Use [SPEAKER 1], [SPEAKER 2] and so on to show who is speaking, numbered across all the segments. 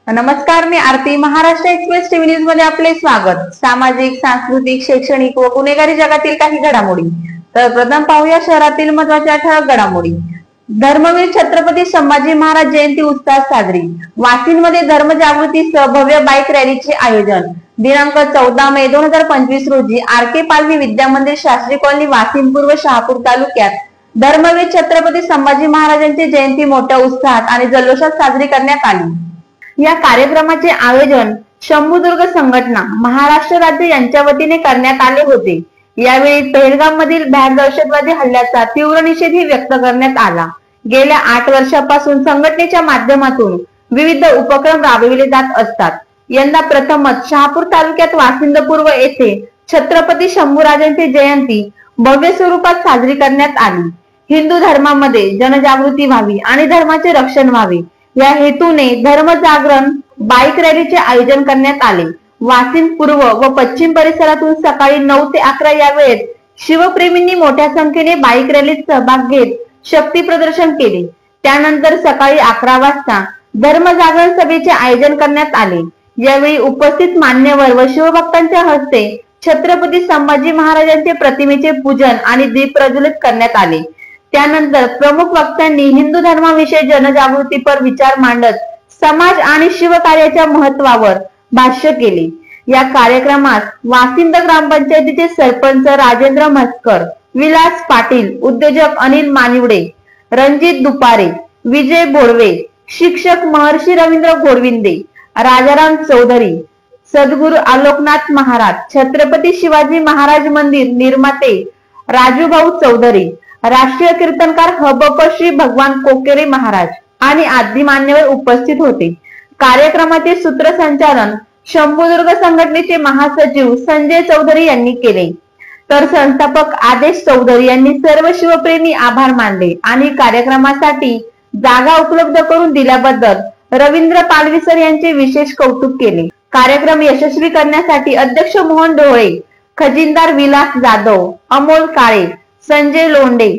[SPEAKER 1] नमस्कार, मी आरती. Maharashtra express TV news मध्ये आपले स्वागत. सामाजिक, सांस्कृतिक, शैक्षणिक व गुन्हेगारी जगातील काही घडामोडी. तर प्रथम पाहूया शहरातील महत्त्वाच्या ठळक घडामोडी. धर्मवीर छत्रपती संभाजी महाराज जयंती उत्साहात साजरी. वाशिममध्ये धर्मजागृतीसह भव्य बाईक रॅलीचे आयोजन. दिनांक 14 मे 2025 रोजी आर.के. पालवी विद्या मंदिर, शास्त्री कॉलनी, वाशिम पूर्व, शहापूर तालुक्यात धर्मवीर छत्रपती संभाजी महाराजांची जयंती मोठ्या उत्साहात आणि जल्लोषात साजरी करण्यात आली. या कार्यक्रमाचे आयोजन शंभूदुर्ग संघटना, महाराष्ट्र राज्य यांच्या वतीने करण्यात आले होते. यावेळी पहलगाम मधील भ्याड दहशतवादी हल्ल्याचा तीव्र निषेधही व्यक्त करण्यात आला. गेल्या 8 वर्षापासून संघटनेच्या माध्यमातून विविध उपक्रम राबविले जात असतात. यंदा प्रथमच शहापूर तालुक्यात वासिंद पूर्व येथे छत्रपती शंभूराजांची जयंती भव्य स्वरूपात साजरी करण्यात आली. हिंदू धर्मामध्ये जनजागृती व्हावी आणि धर्माचे रक्षण व्हावे या हेतूने धर्म जागरण बाईक रॅलीचे आयोजन करण्यात आले. वाशिम पूर्व व पश्चिम परिसरातून सकाळी 9 ते 11 या वेळेत शिवप्रेमींनी मोठ्या संख्येने बाईक रॅलीत सहभाग घेत शक्ती प्रदर्शन केले. त्यानंतर सकाळी 11 वाजता धर्म जागरण सभेचे आयोजन करण्यात आले. यावेळी उपस्थित मान्यवर व शिवभक्तांच्या हस्ते छत्रपती संभाजी महाराजांचे प्रतिमेचे पूजन आणि दीप प्रज्वलित करण्यात आले. त्यानंतर प्रमुख वक्त्यांनी हिंदू धर्माविषयी जनजागृतीपर विचार मांडत समाज आणि शिवकार्याच्या महत्त्वावर भाष्य केले. या कार्यक्रमात वासिंद ग्रामपंचायतीचे सरपंच राजेंद्र म्हस्कर, विलास पाटील, उद्योजक अनिल मानिवडे, रणजित दुपारे, विजय बोडवे, शिक्षक महर्षी रवींद्र गोडविंदे, राजाराम चौधरी, सद्गुरू आलोकनाथ महाराज, छत्रपती शिवाजी महाराज मंदिर निर्माते राजूभाऊ चौधरी, राष्ट्रीय कीर्तनकार हबप श्री भगवान कोकेरे महाराज आणि आदी मान्यवर उपस्थित होते. कार्यक्रमाचे सूत्रसंचालन शंभूदुर्ग संघटनेचे महासचिव संजय चौधरी यांनी केले. तर संस्थापक आदेश चौधरी यांनी सर्व शिवप्रेमी आभार मानले आणि कार्यक्रमासाठी जागा उपलब्ध करून दिल्याबद्दल रवींद्र पालवीसर यांचे विशेष कौतुक केले. कार्यक्रम यशस्वी करण्यासाठी अध्यक्ष मोहन ढोळे, खजिनदार विलास जाधव, अमोल काळे, संजय लोंडे,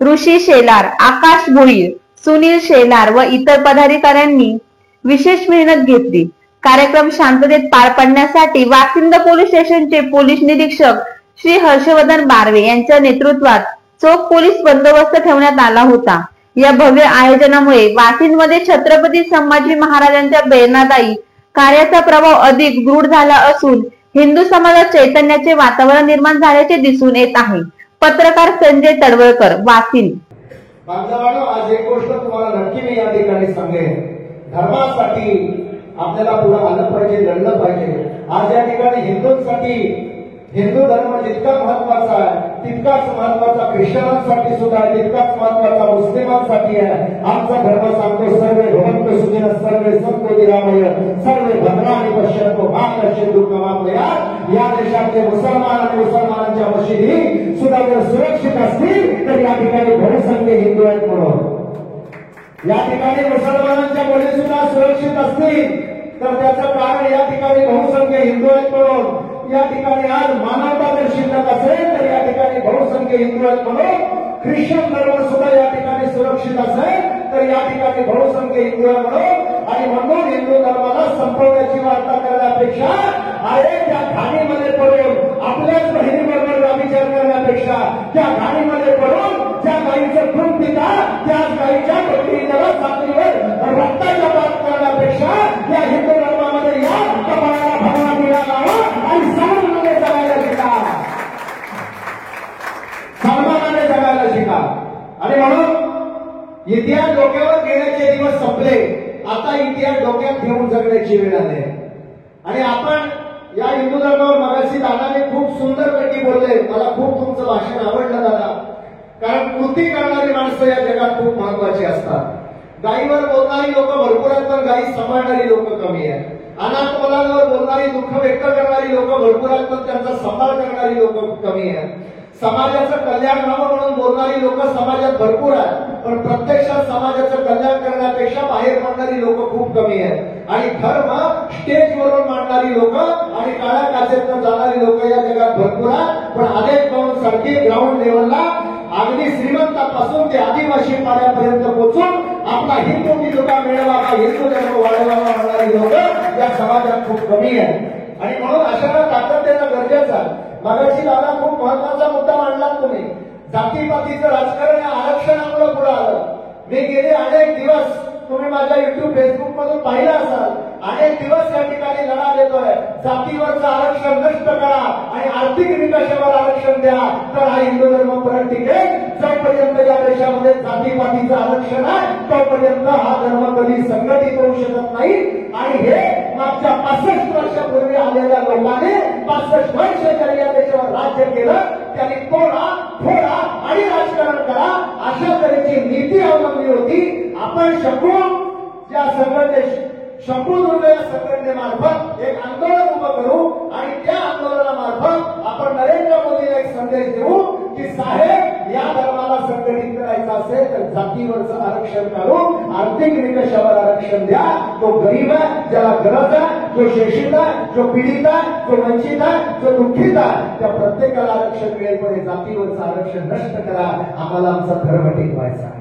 [SPEAKER 1] ऋषी शेलार, आकाश भोईर, सुनील शेलार व इतर पदाधिकाऱ्यांनी विशेष मेहनत घेतली. कार्यक्रम शांततेत पार पाडण्यासाठी वासिंद पोलीस स्टेशनचे पोलीस निरीक्षक श्री हर्षवर्धन बारवे यांच्या नेतृत्वात चोख पोलीस बंदोबस्त ठेवण्यात आला होता. या भव्य आयोजनामुळे वासिंदमध्ये छत्रपती संभाजी महाराजांच्या प्रेरणादायी कार्याचा प्रभाव अधिक दृढ झाला असून हिंदू समाजात चैतन्याचे वातावरण निर्माण झाल्याचे दिसून येत आहे. पत्रकार संजय तडवळकर, वासिंद.
[SPEAKER 2] बांधवांनो, आज एक गोष्ट तुम्हाला नक्की मी या ठिकाणी सांगेन. धर्मासाठी आपल्याला पुढे आलं पाहिजे, लढलं पाहिजे. आज या ठिकाणी हिंदूंसाठी हिंदू धर्म जितका महत्वाचा आहे तितकाच महत्वाचा ख्रिश्चनांसाठी सुद्धा आहे, तितकाच महत्वाचा मुस्लिमांसाठी आहे. आमचा धर्म सांगतो सर्वे भवन्तु सुखिनः, सर्वे सन्तु निरामय, सर्वे भद्राणि पश्यन्तु मा कश्चित् दुःखम् आपल्यात. या देशातले मुसलमान आणि मुसलमानांच्या मशिदी सुद्धा जर सुरक्षित असतील तर या ठिकाणी बहुसंख्य हिंदू आहेत. म्हणून या ठिकाणी मुसलमानांच्या मुली सुद्धा सुरक्षित असतील तर त्याचं कारण या ठिकाणी बहुसंख्य हिंदू आहेत. म्हणून या ठिकाणी आज मानवता जर शिल्लक असेल तर या ठिकाणी बहुसंख्य हिंदू आहेत. म्हणून ख्रिश्चन धर्म सुद्धा या ठिकाणी सुरक्षित असेल तर या ठिकाणी बहुसंख्य हिंदू आहे. म्हणून आणि म्हणून हिंदू धर्माला संपवण्याची वार्ता करण्यापेक्षा अरे त्या घाणीमध्ये पडून आपल्याच बहिणीबरोबर विचार करण्यापेक्षा त्या घाणीमध्ये पडून त्या गाईचं दूध पिता त्याच गाईच्या बकरीला साखरीवर रक्ताच्या बात करण्यापेक्षा या हिंदू धर्मामध्ये या कपाळाला भगवा मिळा लावा आणि समाजामध्ये जगायला शिका, समाजामध्ये जगायला शिका. आणि म्हणून इतिहास डोक्यावर घेण्याचे दिवस संपले. आता इतिहास डोक्यात घेऊन जगण्याची वेळ आली. आणि आपण या हिंदू धर्मावर मगाशी दादाने खूप सुंदरपैकी बोलले. मला खूप तुमचं भाषण आवडलं दादा, कारण कृती करणारी माणसं या जगात खूप महत्वाची असतात. गायीवर बोलणारी लोक भरपूर आहेत पण गायी सांभाळणारी लोक कमी आहेत. अनाथ मुलांवर बोलणारी, दुःख व्यक्त करणारी लोक भरपूर आहेत पण त्यांचा सांभाळ करणारी लोक कमी आहेत. समाजाचं कल्याण व्हावं म्हणून बोलणारी लोक समाजात भरपूर आहेत पण प्रत्यक्षात समाजाचं कल्याण करण्यापेक्षा बाहेर मांडणारी लोक खूप कमी आहेत. आणि धर्म स्टेजवरून मांडणारी लोक आणि काळ्या काचेतून जाणारी लोक या जगात भरपूर आहेत. पण अनेक पाऊन सारखी ग्राउंड लेवलला अगदी श्रीमंतापासून ते आदिवासी पाड्यापर्यंत पोहोचून आपला हिंदू विधुका मिळवावा, हिंदू धर्म वाढवावा म्हणणारी लोक या समाजात खूप कमी आहे. आणि म्हणून अशाला ताकद देणं गरजेचं आहे. मगाशी दादा खूप महत्वाचा मुद्दा मांडलात तुम्ही. जातीपातीचं राजकारण या आरक्षणामुळे पुढे आलं. मी गेले अनेक दिवस, तुम्ही माझ्या युट्यूब फेसबुक मधून पाहिलं असाल, अनेक दिवस या ठिकाणी लढा देतोय. जातीवरचं आरक्षण नष्ट करा आणि आर्थिक निकषावर आरक्षण द्या, तर हा हिंदू धर्म परत टिकेल. जोपर्यंत या देशामध्ये जातीपातीचं आरक्षण आहे तोपर्यंत हा धर्म कधी संघटित होऊ शकत नाही. आणि हे मागच्या 65 वर्षापूर्वी आलेल्या लोकांनी 65 वर्ष जरी या देशावर राज्य केलं, त्यांनी तोडा फोडा आणि राजकारण करा अशा तऱ्हेची नीती अवलंबली होती. आपण शकून या संघटनेमार्फत एक आंदोलन उभं करू आणि त्या आंदोलनामार्फत आपण नरेंद्र मोदीला एक संदेश देऊ की साहेब, या धर्माला संघटित करायचं असेल तर जातीवरचं आरक्षण काढून आर्थिक निकषावर आरक्षण द्या. तो गरीब आहे, ज्याला गरज आहे, जो शोषित आहे, जो पीडित आहे, जो वंचित आहे, जो दुःखित आहे, त्या प्रत्येकाला आरक्षण मिळेल. जातीवरचं आरक्षण नष्ट करा. आम्हाला आमचा धर्म टिकवायचा आहे.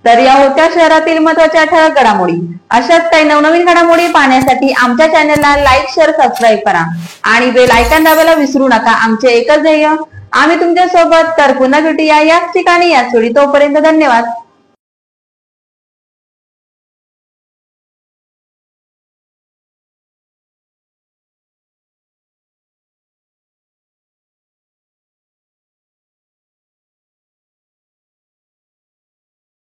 [SPEAKER 1] तर या होत्या शहरातील महत्त्वाच्या ठळक घडामोडी. अशाच काही नवनवीन घडामोडी पाहण्यासाठी आमच्या चॅनलला लाईक, शेअर, सबस्क्राईब करा आणि बेल आयकॉन दाबायला विसरू नका. आमचे एकच ध्येय, आम्ही तुमच्या सोबत. तर पुन्हा भेटूया याच ठिकाणी याच वेळी. तोपर्यंत धन्यवाद.